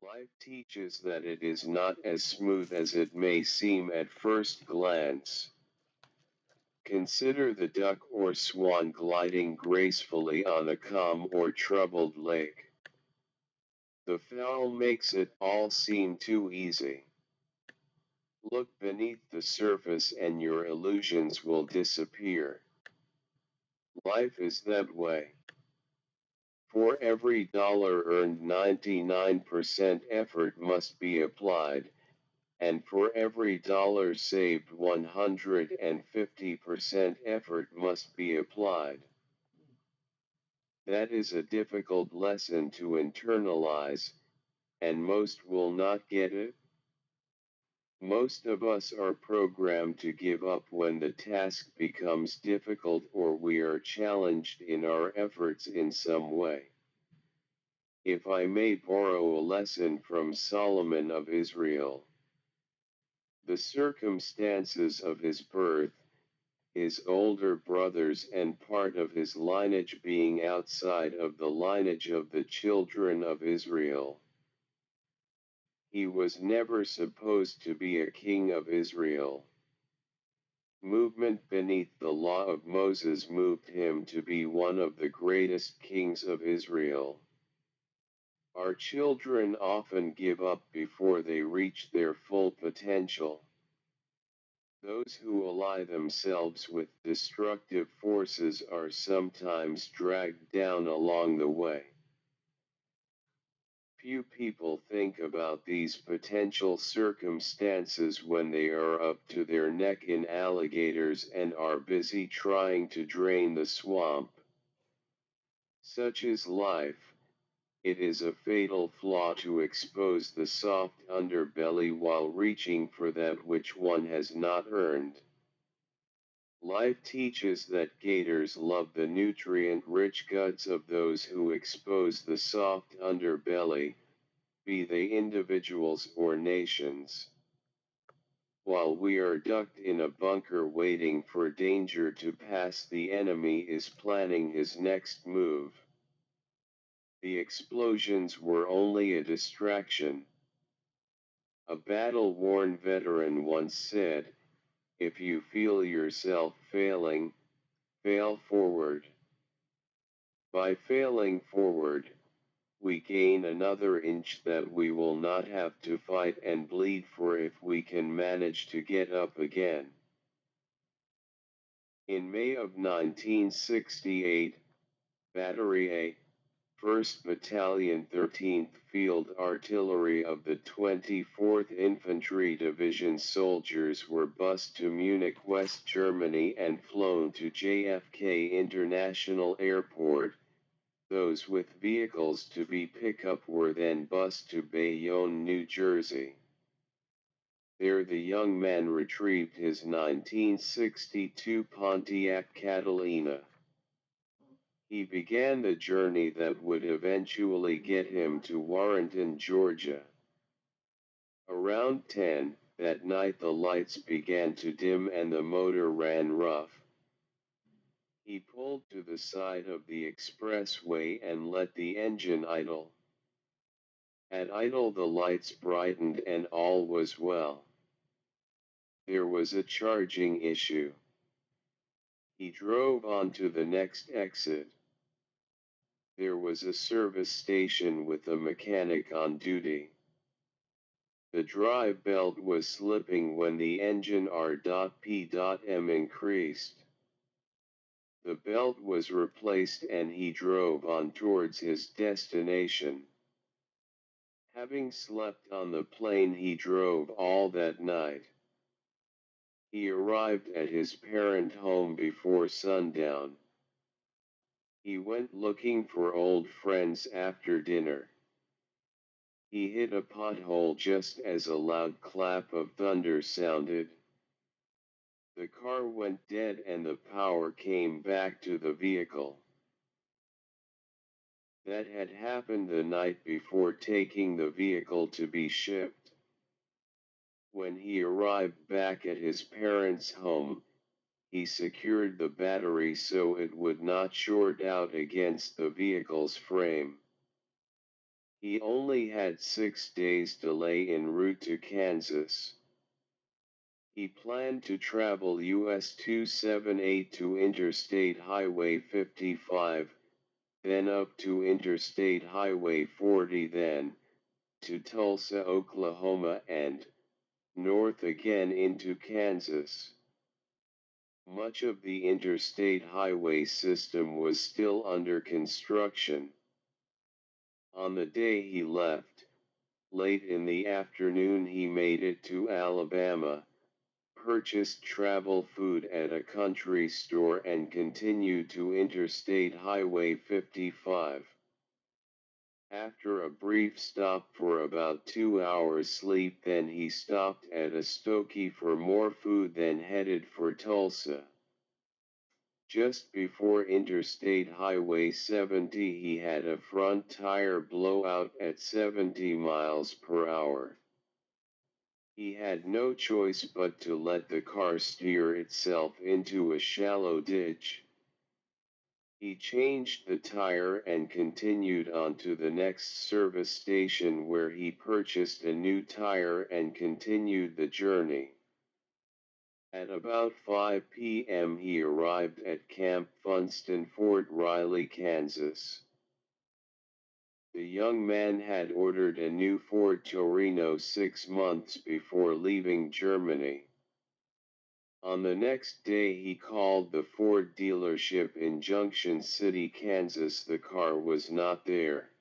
Life teaches that it is not as smooth as it may seem at first glance. Consider the duck or swan gliding gracefully on a calm or troubled lake. The fowl makes it all seem too easy. Look beneath the surface and your illusions will disappear. Life is that way. For every dollar earned, 99% effort must be applied, and for every dollar saved, 150% effort must be applied. That is a difficult lesson to internalize, and most will not get it. Most of us are programmed to give up when the task becomes difficult or we are challenged in our efforts in some way. If I may borrow a lesson from Solomon of Israel, the circumstances of his birth, his older brothers and part of his lineage being outside of the lineage of the children of Israel. He was never supposed to be a king of Israel. Movement beneath the law of Moses moved him to be one of the greatest kings of Israel. Our children often give up before they reach their full potential. Those who ally themselves with destructive forces are sometimes dragged down along the way. Few people think about these potential circumstances when they are up to their neck in alligators and are busy trying to drain the swamp. Such is life. It is a fatal flaw to expose the soft underbelly while reaching for that which one has not earned. Life teaches that gators love the nutrient-rich guts of those who expose the soft underbelly, be they individuals or nations. While we are ducked in a bunker waiting for danger to pass, the enemy is planning his next move. The explosions were only a distraction. A battle-worn veteran once said, "If you feel yourself failing, fail forward." By failing forward, we gain another inch that we will not have to fight and bleed for if we can manage to get up again. In May of 1968, Battery A, 1st Battalion 13th Field Artillery of the 24th Infantry Division soldiers were bused to Munich, West Germany and flown to JFK International Airport. Those with vehicles to be picked up were then bused to Bayonne, New Jersey. There the young man retrieved his 1962 Pontiac Catalina. He began the journey that would eventually get him to Warrenton, Georgia. Around 10 that night the lights began to dim and the motor ran rough. He pulled to the side of the expressway and let the engine idle. At idle the lights brightened and all was well. There was a charging issue. He drove on to the next exit. There was a service station with a mechanic on duty. The drive belt was slipping when the engine R.P.M increased. The belt was replaced and he drove on towards his destination. Having slept on the plane, he drove all that night. He arrived at his parent home before sundown. He went looking for old friends after dinner. He hit a pothole just as a loud clap of thunder sounded. The car went dead and the power came back to the vehicle. That had happened the night before taking the vehicle to be shipped. When he arrived back at his parents' home, he secured the battery so it would not short out against the vehicle's frame. He only had 6 days delay en route to Kansas. He planned to travel US 278 to Interstate Highway 55, then up to Interstate Highway 40, then to Tulsa, Oklahoma, and north again into Kansas. Much of the interstate highway system was still under construction. On the day he left, late in the afternoon he made it to Alabama, purchased travel food at a country store and continued to Interstate Highway 55. After a brief stop for about 2 hours sleep, then he stopped at a Stokey for more food, then headed for Tulsa. Just before Interstate Highway 70 he had a front tire blowout at 70 miles per hour. He had no choice but to let the car steer itself into a shallow ditch. He changed the tire and continued on to the next service station where he purchased a new tire and continued the journey. At about 5 p.m. he arrived at Camp Funston, Fort Riley, Kansas. The young man had ordered a new Ford Torino 6 months before leaving Germany. On the next day he called the Ford dealership in Junction City, Kansas. The car was not there.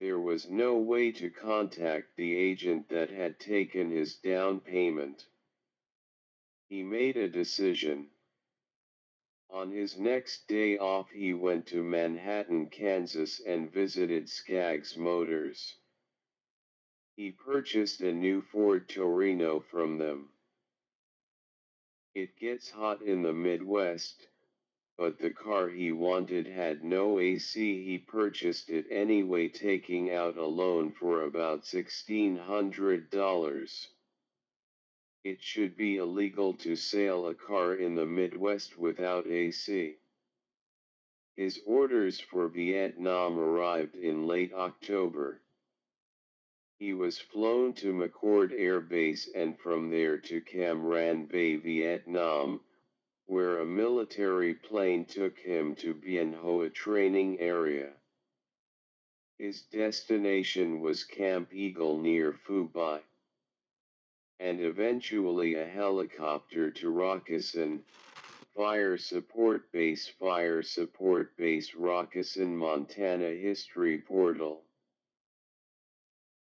There was no way to contact the agent that had taken his down payment. He made a decision. On his next day off he went to Manhattan, Kansas and visited Skaggs Motors. He purchased a new Ford Torino from them. It gets hot in the Midwest, but the car he wanted had no AC. He purchased it anyway, taking out a loan for about $1,600. It should be illegal to sail a car in the Midwest without AC. His orders for Viet Nam arrived in late October. He was flown to McCord Air Base and from there to Cam Ranh Bay, Vietnam, where a military plane took him to Bien Hoa training area. His destination was Camp Eagle near Phu Bai, and eventually a helicopter to Rockesson Fire Support Base, Rockesson, Montana. History Portal.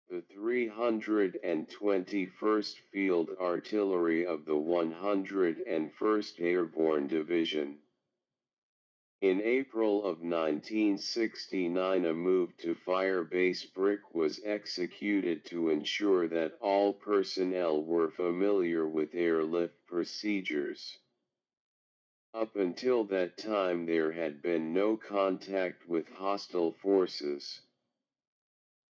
The 321st Field Artillery of the 101st Airborne Division. In April of 1969 a move to Firebase Brick was executed to ensure that all personnel were familiar with airlift procedures. Up until that time there had been no contact with hostile forces.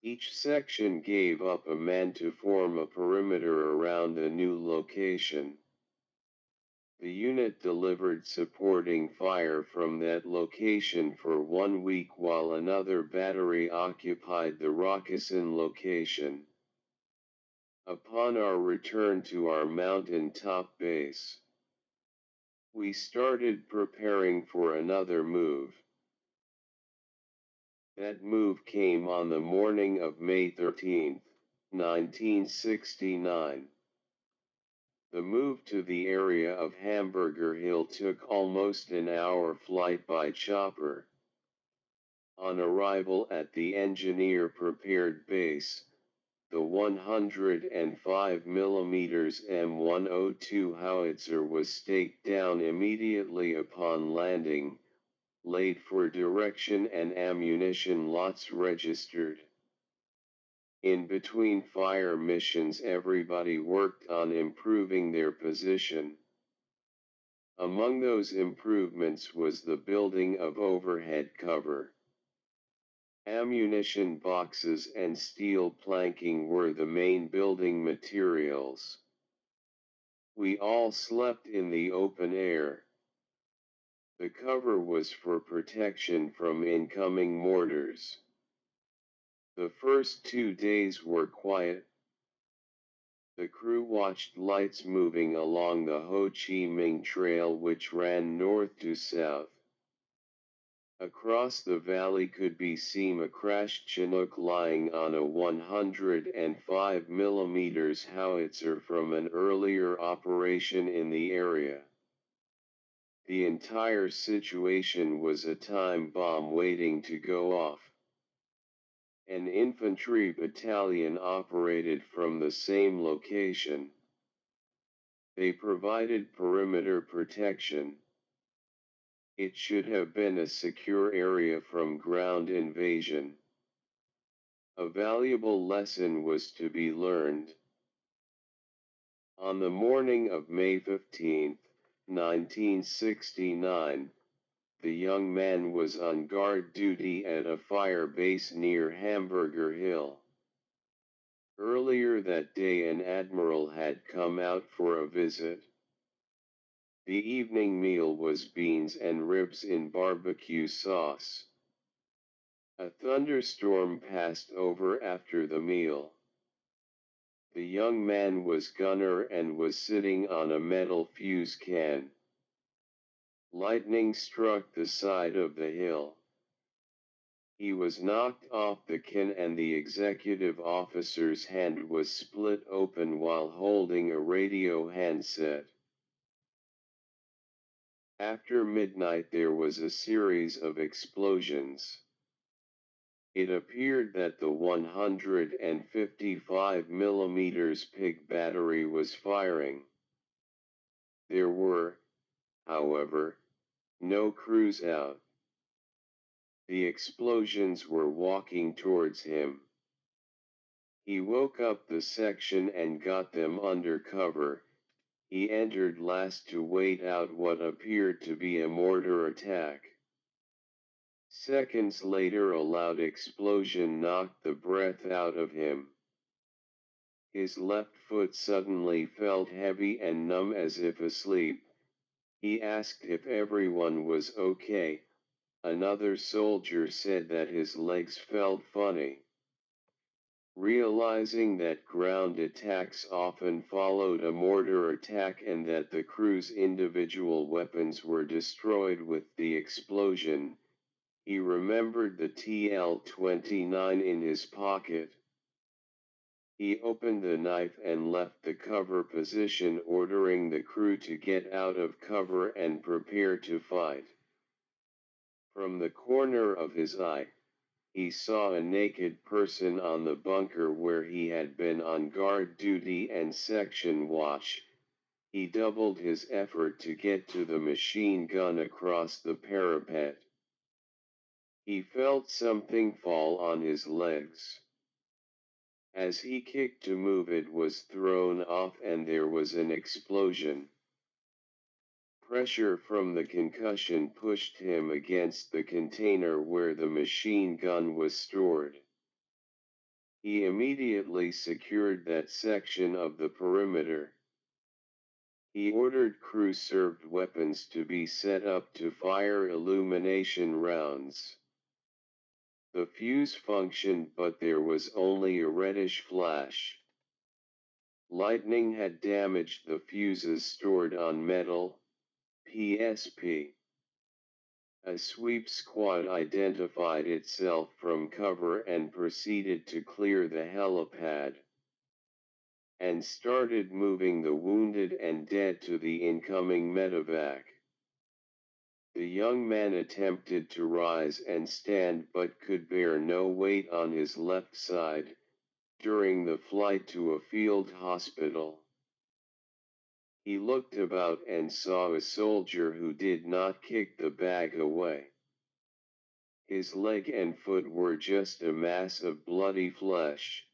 Each section gave up a man to form a perimeter around the new location. The unit delivered supporting fire from that location for 1 week while another battery occupied the Rockesson location. Upon our return to our mountain-top base, we started preparing for another move. That move came on the morning of May 13, 1969. The move to the area of Hamburger Hill took almost an hour flight by chopper. On arrival at the engineer-prepared base, the 105 mm M102 howitzer was staked down immediately upon landing, laid for direction and ammunition lots registered. In between fire missions everybody worked on improving their position. Among those improvements was the building of overhead cover. Ammunition boxes and steel planking were the main building materials. We all slept in the open air. The cover was for protection from incoming mortars. The first 2 days were quiet. The crew watched lights moving along the Ho Chi Minh Trail, which ran north to south. Across the valley could be seen a crashed Chinook lying on a 105 mm howitzer from an earlier operation in the area. The entire situation was a time bomb waiting to go off. An infantry battalion operated from the same location. They provided perimeter protection. It should have been a secure area from ground invasion. A valuable lesson was to be learned. On the morning of May 15, 1969, the young man was on guard duty at a fire base near Hamburger Hill. Earlier that day an admiral had come out for a visit. The evening meal was beans and ribs in barbecue sauce. A thunderstorm passed over after the meal. The young man was gunner and was sitting on a metal fuse can. Lightning struck the side of the hill. He was knocked off the can and the executive officer's hand was split open while holding a radio handset. After midnight there was a series of explosions. It appeared that the 155 mm pig battery was firing. There were, however, no crews out. The explosions were walking towards him. He woke up the section and got them under cover. He entered last to wait out what appeared to be a mortar attack. Seconds later a loud explosion knocked the breath out of him. His left foot suddenly felt heavy and numb as if asleep. He asked if everyone was okay. Another soldier said that his legs felt funny. Realizing that ground attacks often followed a mortar attack and that the crew's individual weapons were destroyed with the explosion, he remembered the TL-29 in his pocket. He opened the knife and left the cover position, ordering the crew to get out of cover and prepare to fight. From the corner of his eye, he saw a naked person on the bunker where he had been on guard duty and section watch. He doubled his effort to get to the machine gun across the parapet. He felt something fall on his legs. As he kicked to move, it was thrown off and there was an explosion. Pressure from the concussion pushed him against the container where the machine gun was stored. He immediately secured that section of the perimeter. He ordered crew-served weapons to be set up to fire illumination rounds. The fuse functioned, but there was only a reddish flash. Lightning had damaged the fuses stored on metal, PSP. A sweep squad identified itself from cover and proceeded to clear the helipad, and started moving the wounded and dead to the incoming medevac. The young man attempted to rise and stand but could bear no weight on his left side, during the flight to a field hospital. He looked about and saw a soldier who did not kick the bag away. His leg and foot were just a mass of bloody flesh.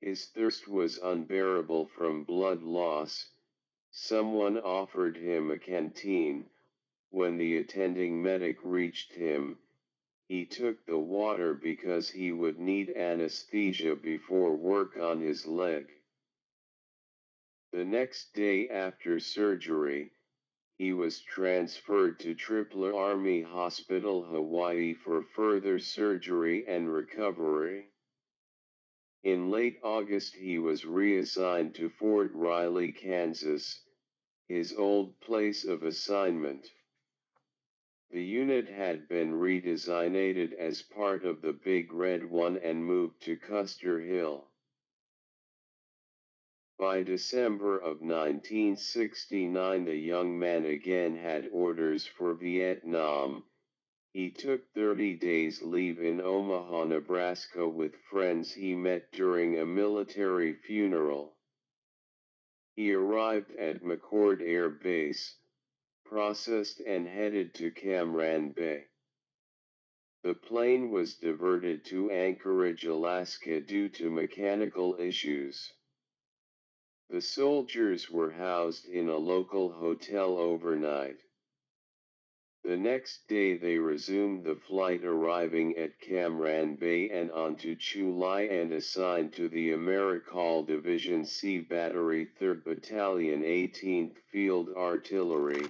His thirst was unbearable from blood loss. Someone offered him a canteen. When the attending medic reached him, he took the water because he would need anesthesia before work on his leg. The next day after surgery, he was transferred to Triple Army Hospital, Hawaii for further surgery and recovery. In late August he was reassigned to Fort Riley, Kansas, his old place of assignment. The unit had been redesignated as part of the Big Red One and moved to Custer Hill. By December of 1969 the young man again had orders for Viet Nam. He took 30 days leave in Omaha, Nebraska with friends he met during a military funeral. He arrived at McCord Air Base, processed and headed to Cam Ranh Bay. The plane was diverted to Anchorage, Alaska due to mechanical issues. The soldiers were housed in a local hotel overnight. The next day they resumed the flight, arriving at Cam Ranh Bay and onto Chu Lai and assigned to the Americall Division C Battery 3rd Battalion 18th Field Artillery,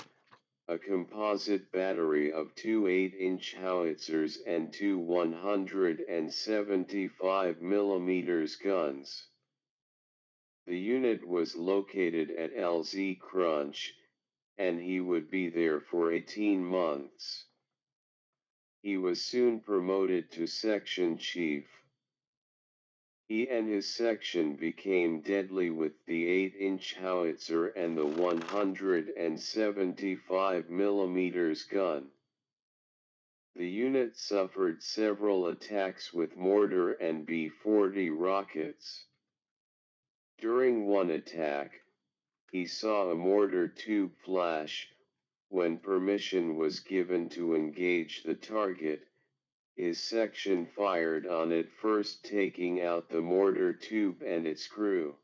a composite battery of two 8-inch howitzers and two 175 mm guns. The unit was located at LZ Crunch, and he would be there for 18 months. He was soon promoted to section chief. He and his section became deadly with the 8-inch howitzer and the 175 mm gun. The unit suffered several attacks with mortar and B-40 rockets. During one attack, he saw a mortar tube flash. When permission was given to engage the target, his section fired on it first, taking out the mortar tube and its crew.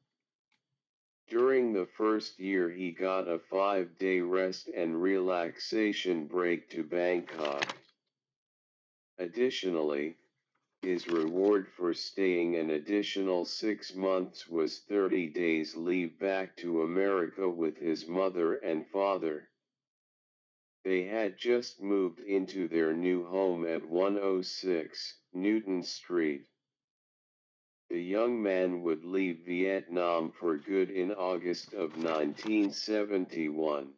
During the first year he got a 5-day rest and relaxation break to Bangkok. Additionally, his reward for staying an additional 6 months was 30 days leave back to America with his mother and father. They had just moved into their new home at 106 Newton Street. The young man would leave Vietnam for good in August of 1971.